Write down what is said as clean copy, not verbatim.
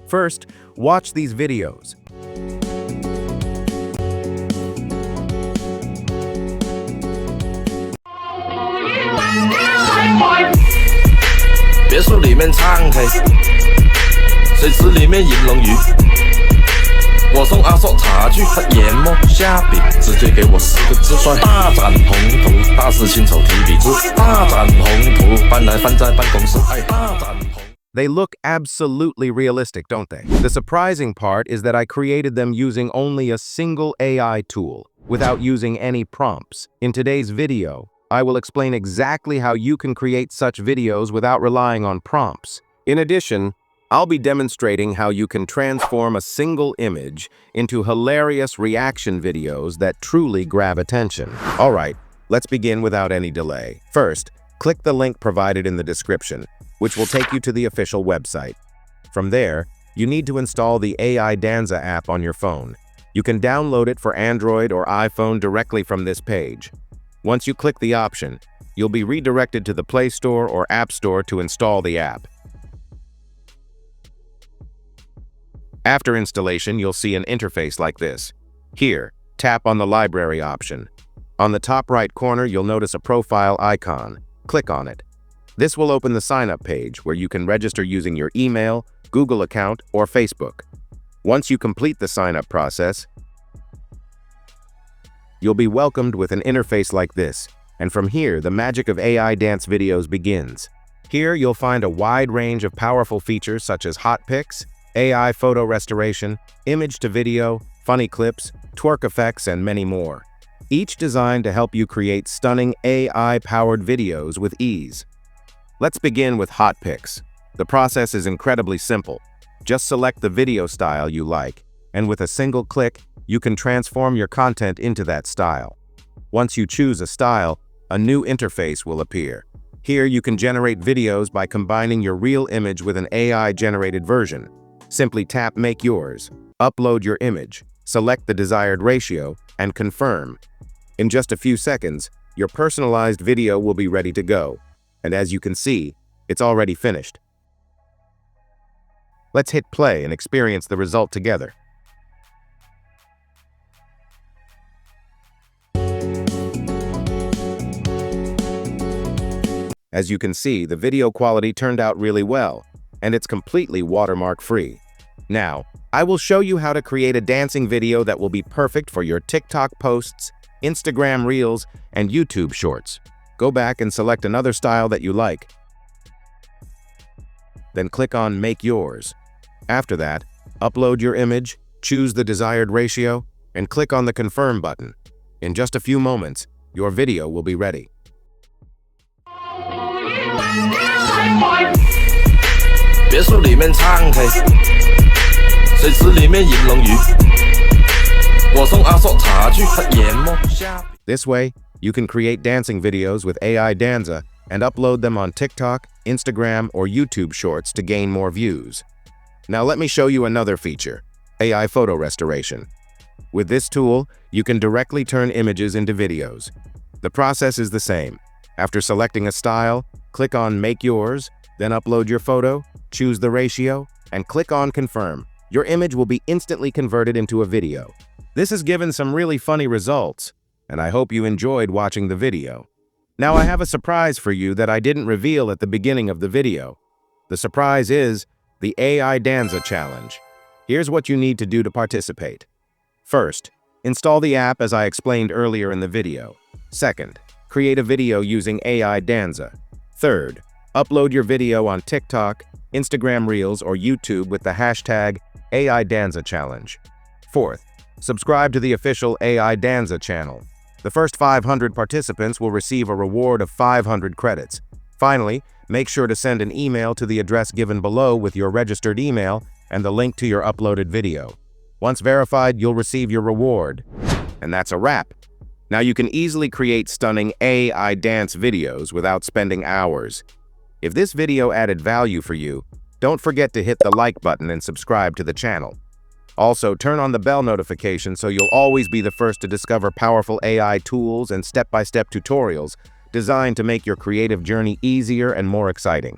First, watch these videos. 别墅里面唱 K， 水池里面饮龙鱼。我送阿硕茶具，他研磨下笔，直接给我4个字：帅。大展宏图，大师亲手提笔字。大展宏图，搬来放在办公室。哎，大展宏。 They look absolutely realistic, don't they? The surprising part is that I created them using only a single AI tool, without using any prompts. In today's video, I will explain exactly how you can create such videos without relying on prompts. In addition, I'll be demonstrating how you can transform a single image into hilarious reaction videos that truly grab attention. All right, let's begin without any delay. First, click the link provided in the description, which will take you to the official website. From there, you need to install the AI Danza app on your phone. You can download it for Android or iPhone directly from this page. Once you click the option, you'll be redirected to the Play Store or App Store to install the app. After installation, you'll see an interface like this. Here, tap on the Library option. On the top right corner, you'll notice a profile icon. Click on it. This will open the sign-up page where you can register using your email, Google account, or Facebook. Once you complete the sign-up process, you'll be welcomed with an interface like this, and from here, the magic of AI dance videos begins. Here, you'll find a wide range of powerful features such as hot pics, AI photo restoration, image-to-video, funny clips, twerk effects, and many more. Each designed to help you create stunning AI-powered videos with ease. Let's begin with hot pics. The process is incredibly simple. Just select the video style you like, and with a single click, you can transform your content into that style. Once you choose a style, a new interface will appear. Here you can generate videos by combining your real image with an AI-generated version. Simply tap Make Yours, upload your image, select the desired ratio, and confirm. In just a few seconds, your personalized video will be ready to go. And as you can see, it's already finished. Let's hit play and experience the result together. As you can see, the video quality turned out really well, and it's completely watermark-free. Now, I will show you how to create a dancing video that will be perfect for your TikTok posts, Instagram Reels, and YouTube Shorts. Go back and select another style that you like. Then click on Make Yours. After that, upload your image, choose the desired ratio, and click on the Confirm button. In just a few moments, your video will be ready. 别墅里面唱 K， 水池里面饮龙鱼。我送阿硕茶具，他研磨下笔。 This way, you can create dancing videos with AI Danza and upload them on TikTok, Instagram, or YouTube Shorts to gain more views. Now let me show you another feature, AI photo restoration. With this tool, you can directly turn images into videos. The process is the same. After selecting a style, click on Make Yours, then upload your photo, choose the ratio, and click on Confirm. Your image will be instantly converted into a video. This has given some really funny results, and I hope you enjoyed watching the video. Now I have a surprise for you that I didn't reveal at the beginning of the video. The surprise is the AI Danza Challenge. Here's what you need to do to participate. First, install the app as I explained earlier in the video. Second, create a video using AI Danza. Third, upload your video on TikTok, Instagram Reels, or YouTube with the hashtag AI Danza Challenge. Fourth, subscribe to the official AI Danza channel. The first 500 participants will receive a reward of 500 credits. Finally, make sure to send an email to the address given below with your registered email and the link to your uploaded video. Once verified, you'll receive your reward. And that's a wrap. Now you can easily create stunning AI dance videos without spending hours. If this video added value for you, don't forget to hit the like button and subscribe to the channel. Also, turn on the bell notification so you'll always be the first to discover powerful AI tools and step-by-step tutorials designed to make your creative journey easier and more exciting.